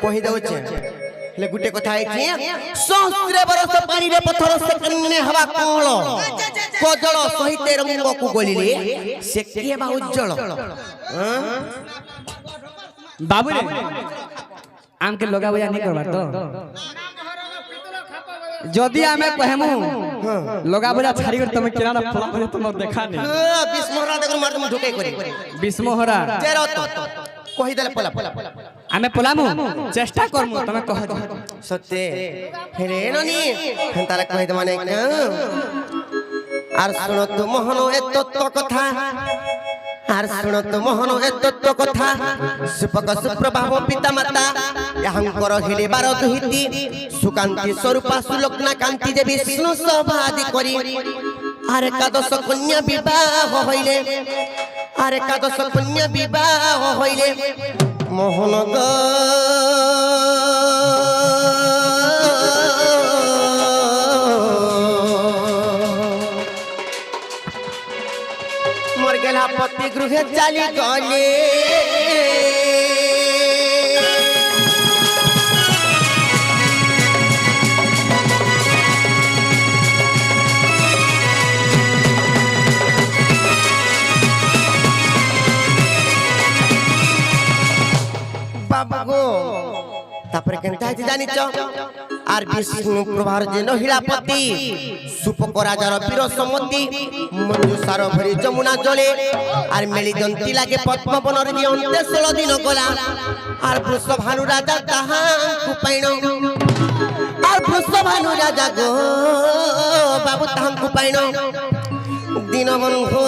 कहि दउछे ले गुटे कथा आइछि सहस्र बरस पानी रे पत्थर से कन्ने हवा कोल कोजल सहित रंग को गोलिले से के बा उज्जवल बाबू रे आम के लगा बजा नहीं करबा तो जदी आमे कहमु लगा बजा छाड़ी कर तमे केना फला करे तुम देखा नहीं बिस्मोहरा देखो मार तुम ढुके करे बिस्मोहरा तेरो कहि देले पला आमे पलामु चेष्टा करमु तमे कह दे सत्य हेरे ननी हंतारा कहि दे माने आर सुनो तो मोहनो ए तत्व कथा आर सुनो तो मोहनो ए तत्व कथा सुपक सुप्रभाव पिता माता यहंकर हेले बार दुहिति सुकांति स्वरूपा सुलोकना कांति देवी विष्णु सभादि करी आर एकादश कन्या विवाह होइले आर एकादश कन्या विवाह होइले मोहन ग मोर गेला पति गृह चाली गले बाबू तापर केनता जानी आर विष्णु प्रभार जे नहिलापति सुपक राजार वीर समति मंजूसार भरी जमुना जले आर मेली दंती लागे पद्मवन रे जे अंते 16 दिन गला आर वृषभानु राजा ताहा कुपाइनो आर वृषभानु राजा गो बाबू ताहा कुपाइनो दिन बंधु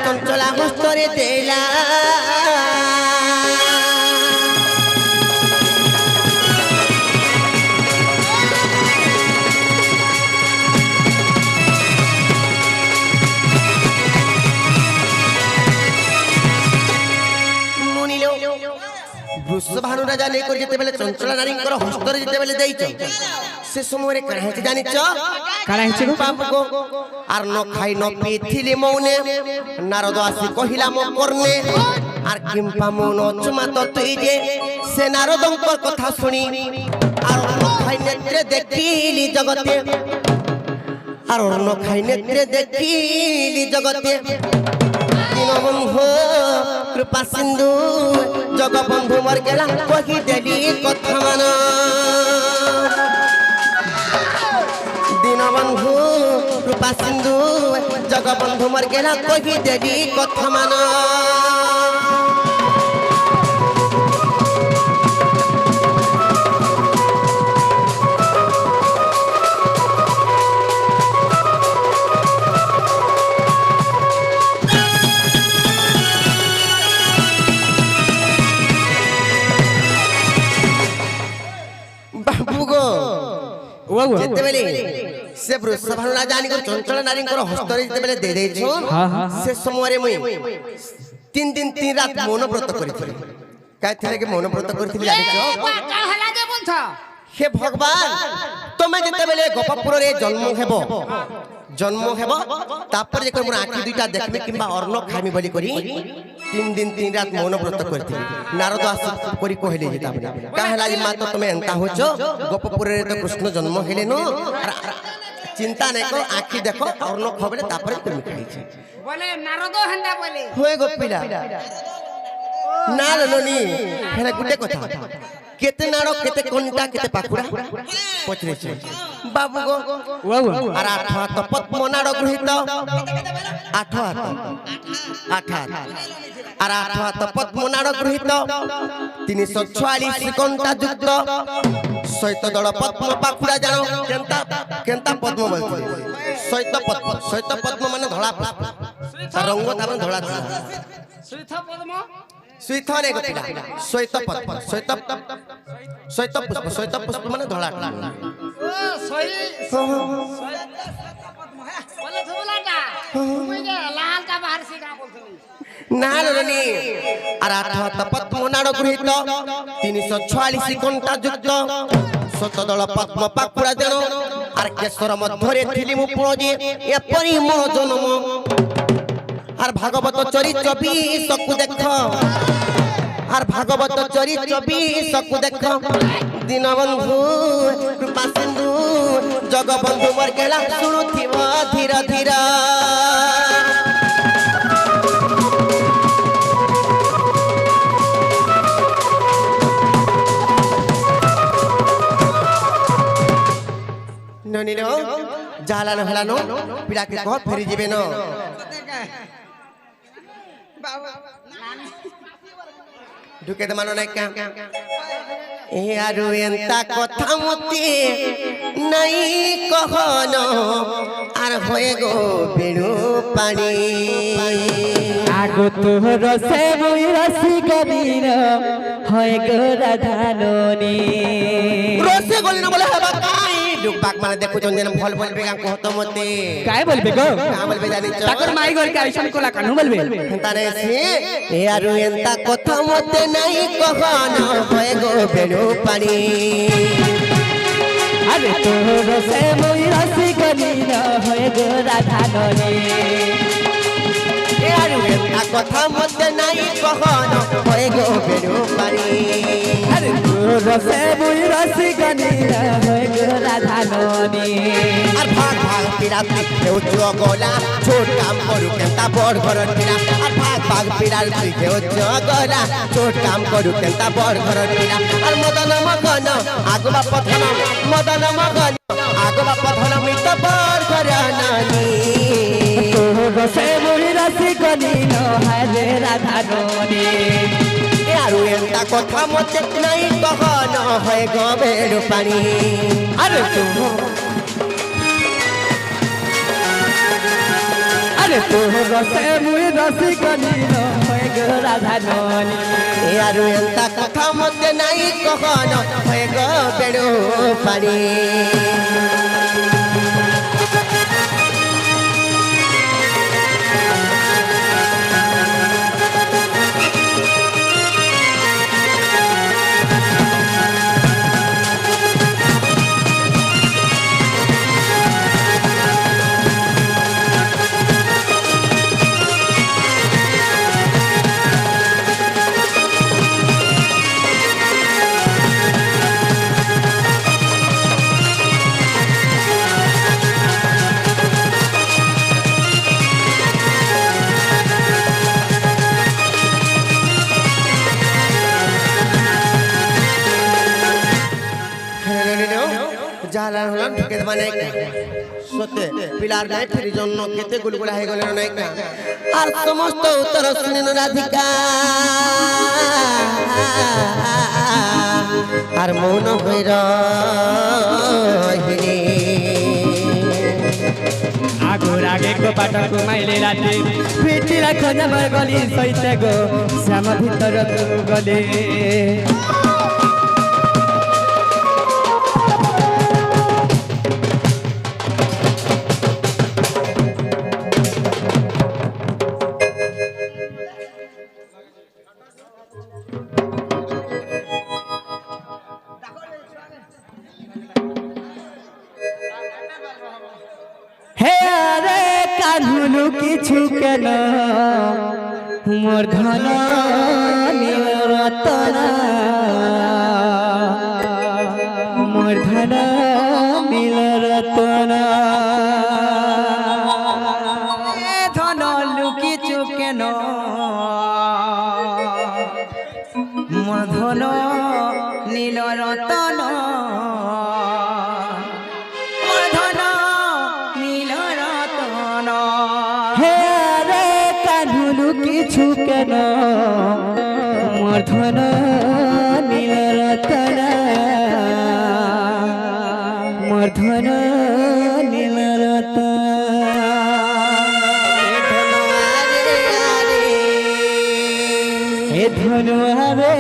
चंचला हस्तरे देला वृषभानु राजा नहीं कर जेते बेले चंचला नारी हस्तरे जेते बेले देइछ से समय कहे जानी काहे बाबू को आर न खाई न पीथिले मौने नारद आसी कहिला मो करने आर किंपा मन चुमा तो तुई जे से नारदंकर कथा सुनी आर न खाई नेत्रे देखिली जगते आर न खाई नेत्रे देखिली जगते दीनबंधु कृपा सिंधु जगबंधु मर गेला कहि देली कथा मान दीनबंधु कृपा सिंधु जगबंधु मर गेला कहि देली कथा मान बाबू गो जेते बेले से वृषभानु राजा आनी चंचल नारी हस्तरे जेते बेले दे देछो से समय रे मुई 3 दिन 3 रात मौन व्रत करिथिली काय थिले के मौन व्रत करिथिली जानिछो का हला जे बोलछ हे भगवान तमे जेते बेले गोपपुर रे जन्म हेबो तापर जे मोर आखि दुईटा देखबे किबा अन्न खामी बोली करी 3 दिन 3 रात मौन व्रत करथिली नारद आस करी कहले जे ताबने का हला जे मातो तमे एंता होचो गोपपुर रे तो कृष्ण जन्म हेले नो चिंता नहीं करो आखि देखो अन्न खबरे तापर तुम खाई छी बोले नारद हंदा बोले होय गोपिला ना ननी हेला गुटे कथा केते नारो केते कोंटा केते पाखुड़ा पचरे छै बाबू गो आर 8 हाथ पद्म नारो गृहीत 8 हाथ आर 8 हाथ पद्म नारो गृहीत 346 कोंटा युक्त सहित दल पद्म पाखुड़ा जानो केंता पद्म बोलते सहित पद्म माने धळा पुष्प रंग तार धळा श्वेत ने गोपिला श्वेत पद्म श्वेत पुष्प माने धळा ओ सही बोले थोलाटा मुझे लाल का बाहर से का बोलथली नारनी आराठ पद्म नाड़ गृहीत 346 घंटा युक्त शतदल पद्म पाखुड़ा देण আর কেশর মধ্যরে থিলি মু পুঁজি এপরি মো জন্ম আর ভাগবত চরিত্র বিশকু দেখ আর ভাগবত চরিত্র বিশকু দেখ দীনবন্ধু কৃপা সিন্ধু জগবন্ধু মোর কেলা শুণুথিব ধীর ধীর ননিল জালানো হেলানো পিড়াকে কহ ফেরি যাবে ন ঢুকে তো মানো নাই কা এ আরু এন্তা কথা মতে নাই কহন আর হয়ে গো বেণু পানি আগো তোর সে মুই রসি গবীর হয় গো রাধাননি রসে গলি না বলে হবা কাই ডুকবাক মানে দেখুছন যেন ফল বলবে গাঁ কহত মতে কাই বলবে গো কা বলবে জানিছ তাকর মাই গল কে আইসন কোলা কানু বলবে তারে সে এ আরু এন্তা কথা মতে নাই কহন হয়ে গো বেণু পানি আরে তোর সে মুই রসি গবীর হয় গো রাধাননি এ আরু এন্তা কথা মতে নাই কহন হয়ে গো বেণু পানি আরে তোর সে মুই রসি গবীর হয় গো রাধাননি আর ভাগ ভাগ পিড়াত কেউ গলা ছোট কাম করু কেনতা বড় ঘর পিড়া আর ভাগ ভাগ পিড়ার কেউ গলা ছোট কাম করু কেনতা বড় ঘর পিড়া আর মদন মগন আগবা পথন মদন মগন আগবা পথন মিত বড় ঘর নানি তোর সে মুই রসি গবীর হয় রে রাধাননি আর এন্তা কথা মতে নাই কহন হয় গো বেড়ু পানি আরে তোর সে মুই রসি গবীর হয় গো রাধাননি আর এন্তা কথা মতে নাই কহন হয় গো বেড়ু পানি জালান হলাম ঢুকে মানে সতে পিলার গায়ে ফেরি জন্য কেতে গুলগুলা হয়ে গেলেন অনেক আর সমস্ত উত্তর শুনেন রাধিকা আর মৌন হইর আগুর আগে গো পাটক মাইলে রাতে পিটি রাখো যাবার গলি সইতে গো শ্যাম ভিতর গলে হে রে কানুলু কিছু কেন মোর ধন নীল রতন মোর ধন নীল রতন ধন লুকিছু কেন মোর ধন নীল রতন কিছু কেন মোর ধন নীল রতন মোর ধন নীল রতন এ ধন আরে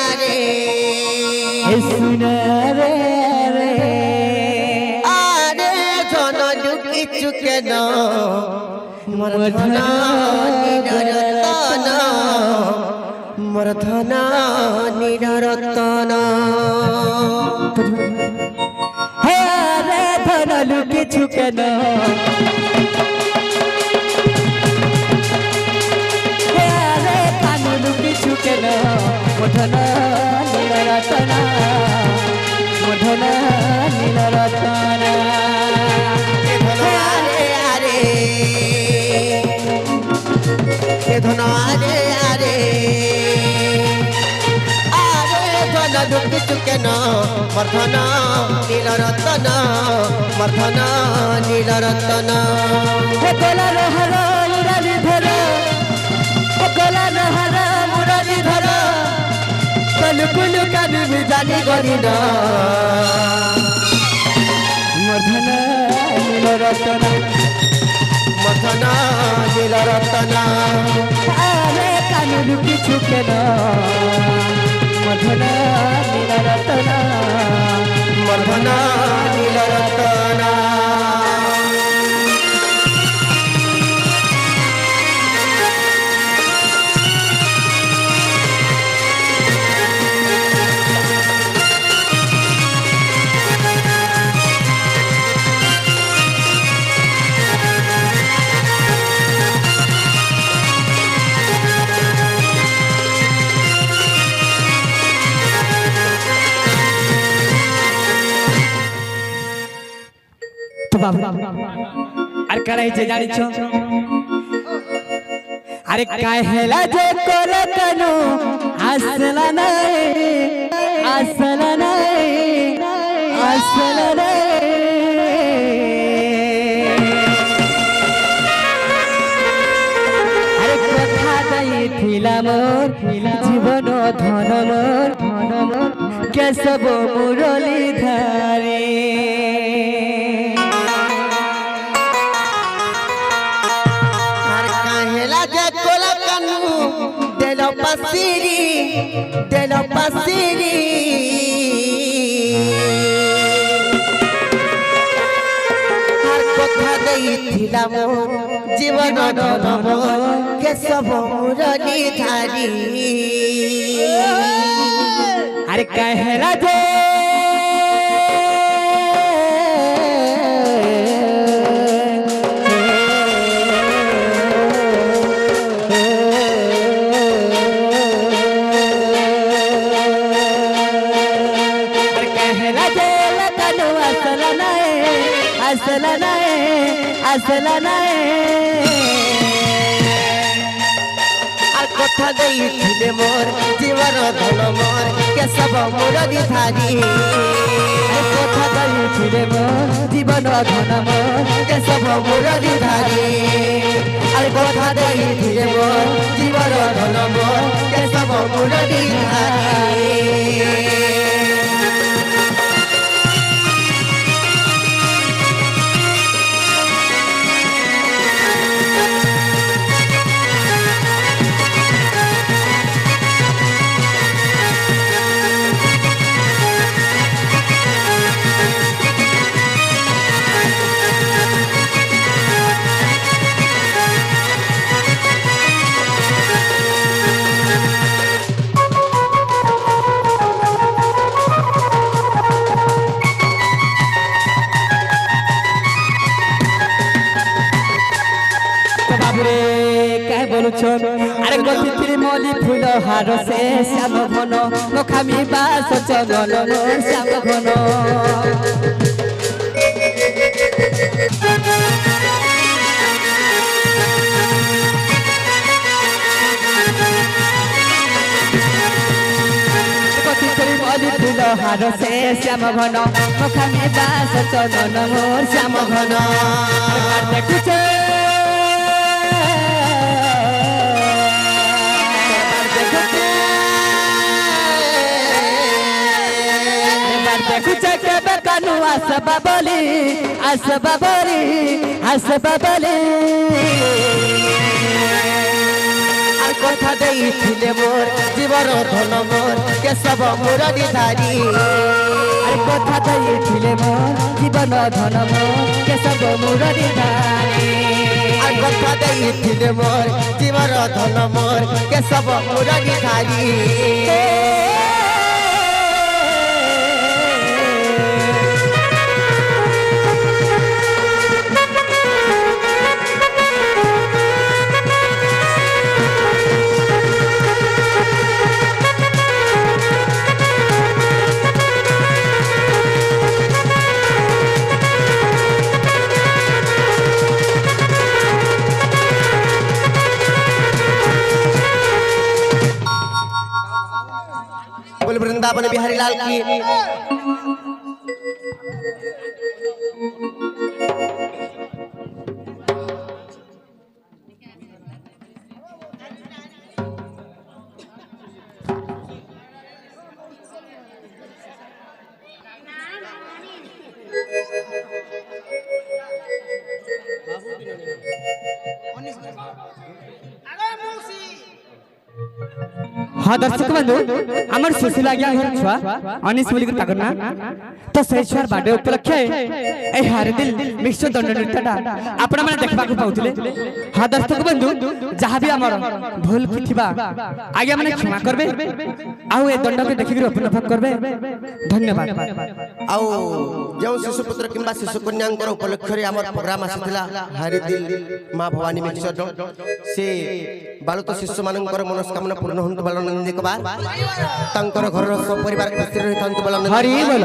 আরে এ শুনে আরে আরে কিছু কেন মোর ধন নীল রতন মোর ধন নীলরতন হে রে ধন লুকিছু কেন হে রে কানু লুকিছু কেন মোর ধন নীলরতন মোর ধন নীলরতন ধন আরে আরে আরে ধন লুকিছু কেন মোর ধন নীলরতন মোর ধন নীলরতন হে গোলার হার মুরারি ধর হে গোলার হার মুরারি ধর কলু কুলু কানু জানি গরি না মোর ধন নীলরতন মোর ধন নীলরতন আরে কানু লুকিছু কেন মোর ধন নীলরতন মোর ধন নীলরতন তো বাবু আর কারাই যে জানিছ আরে কাহেলা যে কর কেন আসলা নাই আসলা নাই আসলা নাই আরে কথা দাইছিলা মোর জীবন ধন মোর কেশব মুরলী ধারে তেল পাশিরি আর কথা দেইছিলাম জীবন ধন কেশব মুরলী ধারি আরে কাহেলা যে আসলা নাই আসলা নাই আর কথা দেইছিলে মোর জীবন ধন মোর কেশব মুরলী ধারি কথা দিয়েছিলে মোর জীবন ধন মোর কেশব মুরলী ধারি আর কথা দেইছিলে মোর জীবন ধন মোর কেশব মুরলী ধারি আরে গতিত্রী মলি ফুল হার সে শ্যাম ঘন মুখামি বাস চন্দন শ্যাম ঘন গতিত্রী মলি ফুল হার সে শ্যাম ঘন মুখামি বাস চন্দন শ্যাম ঘন দেখুছে দেখুছে কেবে কানু আসবা বলি আসবা বলি আসবা বলি আর কথা দেইছিলে মোর জীবন ধন মোর কেশব মুরলী ধারি আর কথা দিয়েছিলে মোর জীবন ধন মোর কেশব কেশব মুরলীধারী আর কথা ଦେଇଥିଲେ মোর জীবর ধন মোর কেশব মুরলীধারী बोल वृंदावन बिहारी लाल की हाँ दर्शक बंधु आमर सुशील आज्ञा घर छुआ अनिश बोली ताकर ना तो से छुआर बाडे उपलक्षे ए हारे दिल मिक्स दंड नृत्यटा आपण माने देखबा को पाउथिले हाँ दर्शक बंधु जहाँ भी आमर भूल थिबा आज्ञा माने क्षमा करबे आउ ए दंड के देखि उपलब्ध करबे धन्यवाद आउ जो शिशुपुत्र किंबा शिशु कन्यांकर उपलक्ष्य रे हमर प्रोग्राम आसीथिला हरि दिल मां भवानी मिक्सर से बालक शिशु मानकर मनस्कामना पूर्ण होंतु बालन देखबा तांकर घर परिवार खुशी रहितंतु बालन हरि बोल।